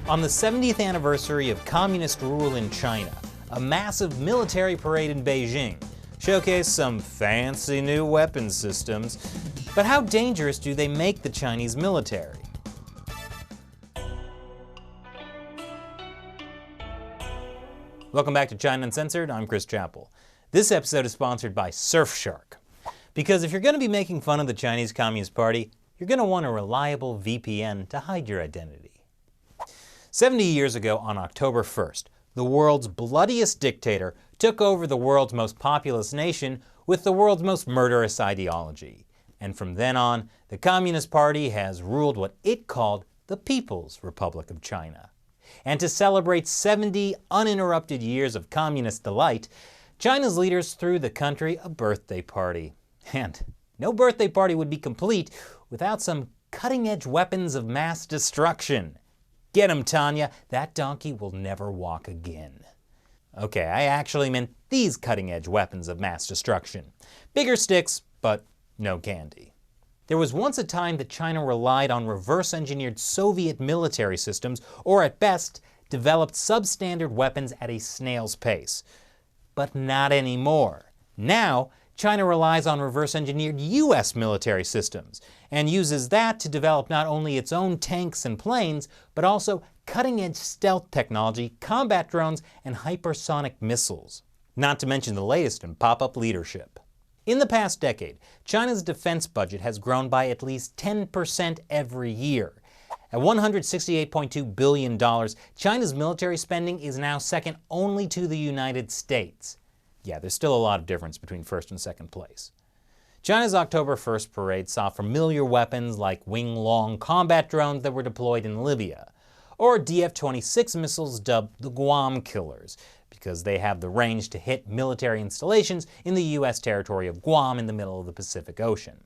On the 70th anniversary of communist rule in China, a massive military parade in Beijing showcased some fancy new weapon systems. But how dangerous do they make the Chinese military? Welcome back to China Uncensored. I'm Chris Chappell. This episode is sponsored by Surfshark. Because if you're going to be making fun of the Chinese Communist Party, you're going to want a reliable VPN to hide your identity. 70 years ago on October 1st, the world's bloodiest dictator took over the world's most populous nation with the world's most murderous ideology. And from then on, the Communist Party has ruled what it called the People's Republic of China. And to celebrate 70 uninterrupted years of communist delight, China's leaders threw the country a birthday party. And no birthday party would be complete without some cutting-edge weapons of mass destruction. Get him, Tanya, that donkey will never walk again. Okay, I actually meant these cutting-edge weapons of mass destruction. Bigger sticks, but no candy. There was once a time that China relied on reverse-engineered Soviet military systems, or at best, developed substandard weapons at a snail's pace. But not anymore. Now, China relies on reverse-engineered US military systems, and uses that to develop not only its own tanks and planes, but also cutting-edge stealth technology, combat drones, and hypersonic missiles. Not to mention the latest in pop-up leadership. In the past decade, China's defense budget has grown by at least 10% every year. At $168.2 billion, China's military spending is now second only to the United States. Yeah, there's still a lot of difference between first and second place. China's October 1st parade saw familiar weapons like wing-long combat drones that were deployed in Libya, or DF26 missiles dubbed the Guam Killers, because they have the range to hit military installations in the US territory of Guam in the middle of the Pacific Ocean.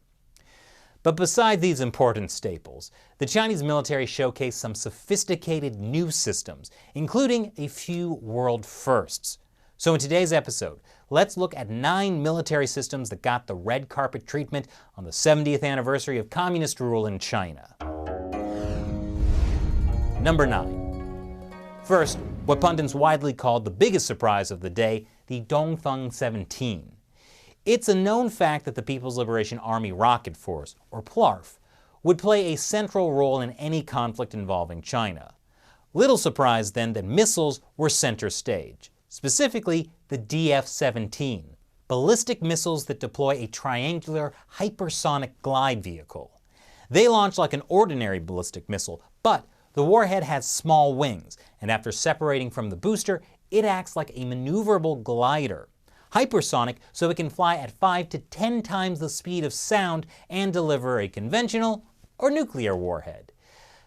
But beside these important staples, the Chinese military showcased some sophisticated new systems, including a few world firsts. So in today's episode, let's look at 9 military systems that got the red carpet treatment on the 70th anniversary of communist rule in China. Number 9. First, what pundits widely called the biggest surprise of the day, the Dongfeng 17. It's a known fact that the People's Liberation Army Rocket Force, or PLARF, would play a central role in any conflict involving China. Little surprise then that missiles were center stage. Specifically, the DF17, ballistic missiles that deploy a triangular hypersonic glide vehicle. They launch like an ordinary ballistic missile, but the warhead has small wings, and after separating from the booster, it acts like a maneuverable glider. Hypersonic, so it can fly at 5 to 10 times the speed of sound and deliver a conventional or nuclear warhead.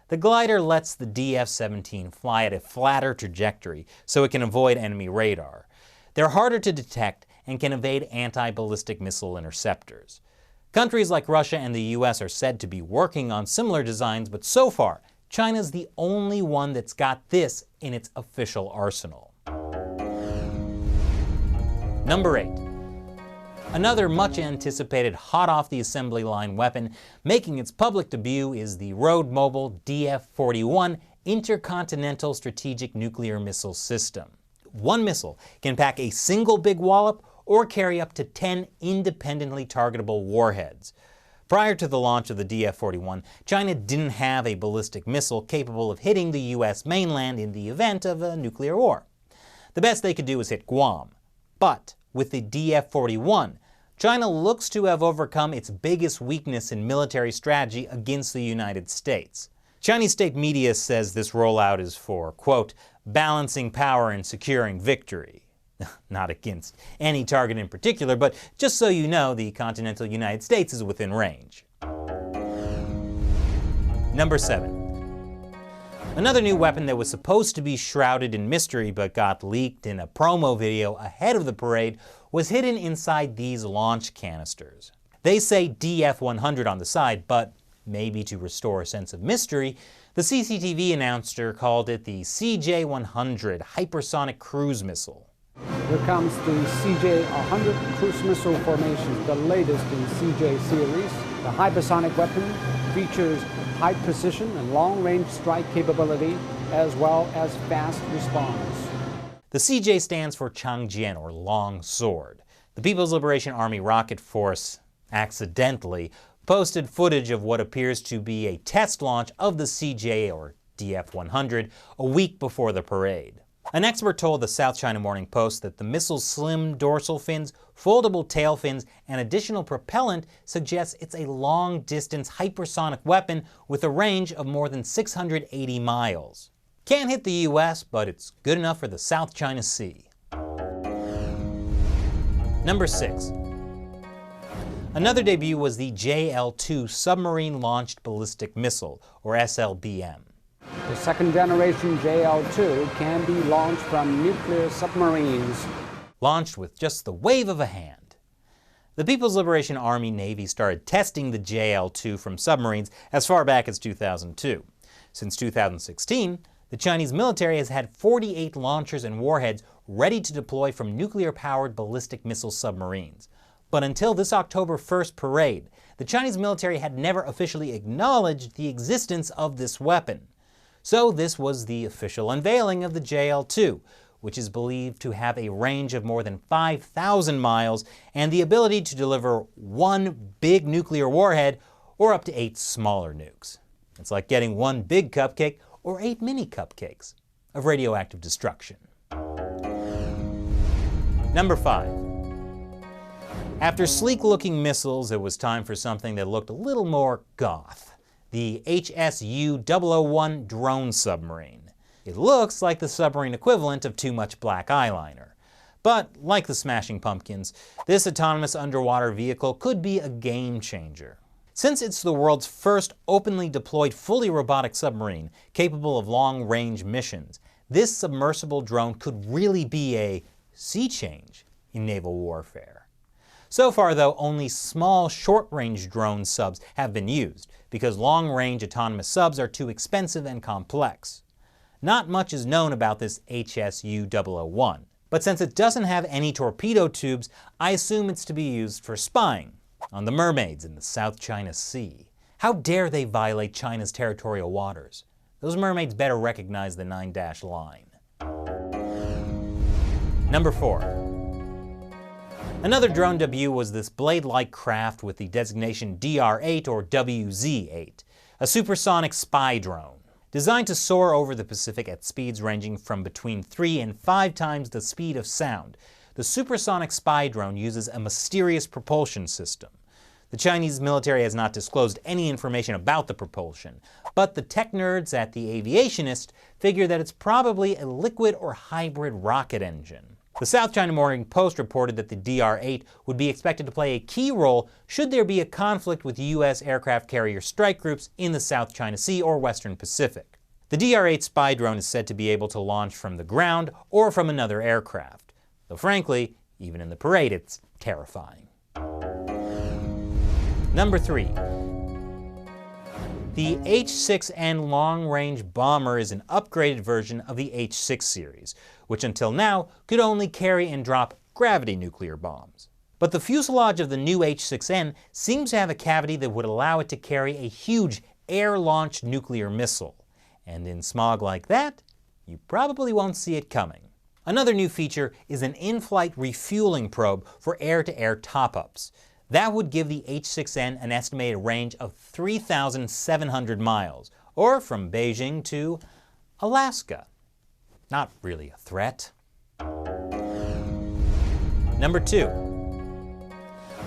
The glider lets the DF-17 fly at a flatter trajectory so it can avoid enemy radar. They're harder to detect and can evade anti-ballistic missile interceptors. Countries like Russia and the US are said to be working on similar designs, but so far, China's the only one that's got this in its official arsenal. Number 8. Another much-anticipated hot-off-the-assembly line weapon making its public debut is the road-mobile DF41 Intercontinental Strategic Nuclear Missile System. One missile can pack a single big wallop or carry up to 10 independently targetable warheads. Prior to the launch of the DF41, China didn't have a ballistic missile capable of hitting the US mainland in the event of a nuclear war. The best they could do was hit Guam. But with the DF41, China looks to have overcome its biggest weakness in military strategy against the United States. Chinese state media says this rollout is for, quote, balancing power and securing victory. Not against any target in particular, but just so you know, the continental United States is within range. Number 7. Another new weapon that was supposed to be shrouded in mystery but got leaked in a promo video ahead of the parade was hidden inside these launch canisters. They say DF100 on the side, but maybe to restore a sense of mystery, the CCTV announcer called it the CJ100 Hypersonic Cruise Missile. Here comes the CJ100 Cruise Missile formation, the latest in CJ series. The hypersonic weapon features high precision and long-range strike capability as well as fast response. The CJ stands for Changjian, or Long Sword. The People's Liberation Army Rocket Force accidentally posted footage of what appears to be a test launch of the CJ, or DF100, a week before the parade. An expert told the South China Morning Post that the missile's slim dorsal fins, foldable tail fins, and additional propellant suggests it's a long-distance hypersonic weapon with a range of more than 680 miles. Can't hit the US, but it's good enough for the South China Sea. Number 6. Another debut was the JL-2 Submarine-Launched Ballistic Missile, or SLBM. The second-generation JL-2 can be launched from nuclear submarines. Launched with just the wave of a hand. The People's Liberation Army Navy started testing the JL-2 from submarines as far back as 2002. Since 2016, the Chinese military has had 48 launchers and warheads ready to deploy from nuclear-powered ballistic missile submarines. But until this October 1st parade, the Chinese military had never officially acknowledged the existence of this weapon. So this was the official unveiling of the JL-2, which is believed to have a range of more than 5,000 miles and the ability to deliver one big nuclear warhead or up to 8 smaller nukes. It's like getting one big cupcake or 8 mini cupcakes of radioactive destruction. Number 5. After sleek-looking missiles, it was time for something that looked a little more goth. The HSU DoubleO1 drone submarine. It looks like the submarine equivalent of Too Much Black Eyeliner. But, like the Smashing Pumpkins, this autonomous underwater vehicle could be a game changer. Since it's the world's first openly deployed fully robotic submarine capable of long-range missions, this submersible drone could really be a sea change in naval warfare. So far, though, only small, short-range drone subs have been used, because long-range autonomous subs are too expensive and complex. Not much is known about this HSU DoubleO1, but since it doesn't have any torpedo tubes, I assume it's to be used for spying on the mermaids in the South China Sea. How dare they violate China's territorial waters? Those mermaids better recognize the 9-dash line. Number 4. Another drone debut was this blade-like craft with the designation DR-8 or WZ-8, a supersonic spy drone. Designed to soar over the Pacific at speeds ranging from between 3 and 5 times the speed of sound, the supersonic spy drone uses a mysterious propulsion system. The Chinese military has not disclosed any information about the propulsion, but the tech nerds at The Aviationist figure that it's probably a liquid or hybrid rocket engine. The South China Morning Post reported that the DR-8 would be expected to play a key role should there be a conflict with U.S. aircraft carrier strike groups in the South China Sea or Western Pacific. The DR-8 spy drone is said to be able to launch from the ground or from another aircraft, though frankly, even in the parade, it's terrifying. Number 3. The H-6N long-range bomber is an upgraded version of the H-6 series, which until now could only carry and drop gravity nuclear bombs. But the fuselage of the new H-6N seems to have a cavity that would allow it to carry a huge air-launched nuclear missile. And in smog like that, you probably won't see it coming. Another new feature is an in-flight refueling probe for air-to-air top-ups. That would give the H-6N an estimated range of 3,700 miles, or from Beijing to Alaska. Not really a threat. Number 2.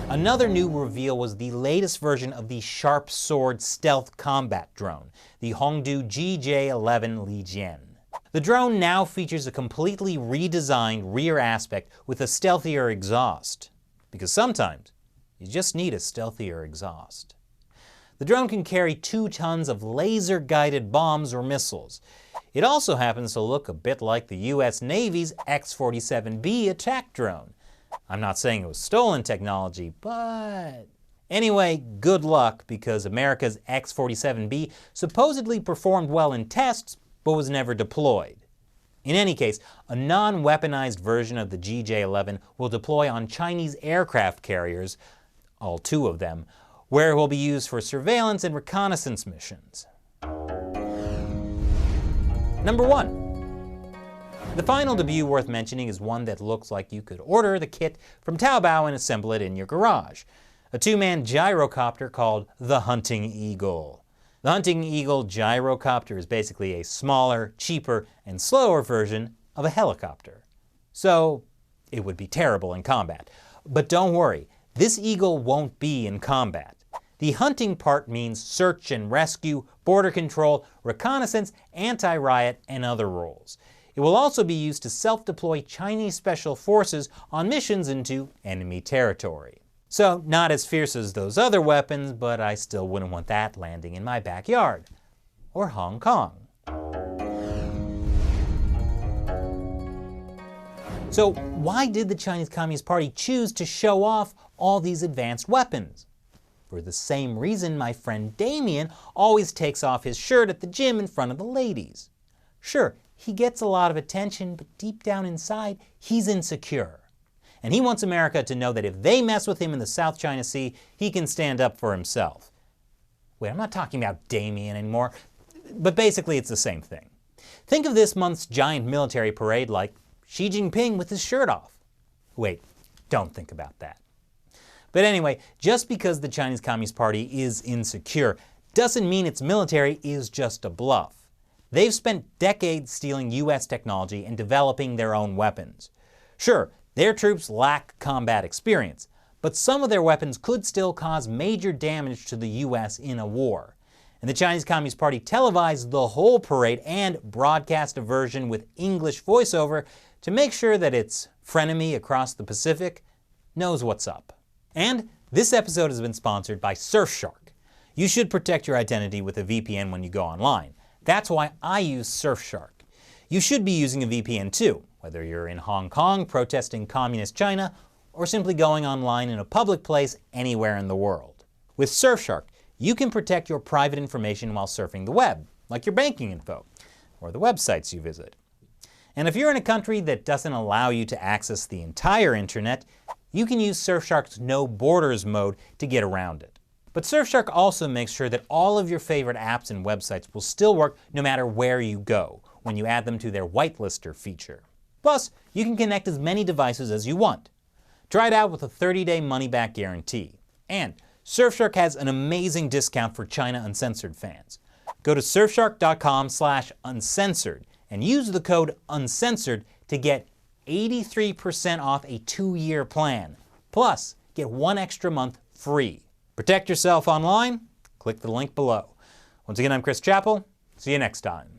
Another new reveal was the latest version of the Sharp Sword stealth combat drone, the Hongdu GJ11 Legion. The drone now features a completely redesigned rear aspect with a stealthier exhaust, because sometimes you just need a stealthier exhaust. The drone can carry 2 tons of laser-guided bombs or missiles. It also happens to look a bit like the US Navy's X-47B attack drone. I'm not saying it was stolen technology, but... Anyway, good luck, because America's X-47B supposedly performed well in tests, but was never deployed. In any case, a non-weaponized version of the GJ11 will deploy on Chinese aircraft carriers, all 2 of them, where it will be used for surveillance and reconnaissance missions. Number 1. The final debut worth mentioning is one that looks like you could order the kit from Taobao and assemble it in your garage. A two-man gyrocopter called the Hunting Eagle. The Hunting Eagle gyrocopter is basically a smaller, cheaper, and slower version of a helicopter. So it would be terrible in combat. But don't worry, this Eagle won't be in combat. The hunting part means search and rescue, border control, reconnaissance, anti-riot, and other roles. It will also be used to self-deploy Chinese special forces on missions into enemy territory. So, not as fierce as those other weapons, but I still wouldn't want that landing in my backyard. Or Hong Kong. So, why did the Chinese Communist Party choose to show off all these advanced weapons? For the same reason my friend Damien always takes off his shirt at the gym in front of the ladies. Sure, he gets a lot of attention, but deep down inside, he's insecure. And he wants America to know that if they mess with him in the South China Sea, he can stand up for himself. Wait, I'm not talking about Damien anymore, but basically it's the same thing. Think of this month's giant military parade like Xi Jinping with his shirt off. Wait, don't think about that. But anyway, just because the Chinese Communist Party is insecure doesn't mean its military is just a bluff. They've spent decades stealing US technology and developing their own weapons. Sure, their troops lack combat experience, but some of their weapons could still cause major damage to the US in a war. And the Chinese Communist Party televised the whole parade and broadcast a version with English voiceover to make sure that its frenemy across the Pacific knows what's up. And this episode has been sponsored by Surfshark. You should protect your identity with a VPN when you go online. That's why I use Surfshark. You should be using a VPN too, whether you're in Hong Kong protesting communist China or simply going online in a public place anywhere in the world. With Surfshark, you can protect your private information while surfing the web, like your banking info or the websites you visit. And if you're in a country that doesn't allow you to access the entire internet, you can use Surfshark's No Borders mode to get around it. But Surfshark also makes sure that all of your favorite apps and websites will still work no matter where you go when you add them to their whitelister feature. Plus, you can connect as many devices as you want. Try it out with a 30-day money-back guarantee. And Surfshark has an amazing discount for China Uncensored fans. Go to surfshark.com/uncensored and use the code UNCENSORED to get 83% off a 2-year plan. Plus, get 1 extra month free. Protect yourself online? Click the link below. Once again, I'm Chris Chappell. See you next time.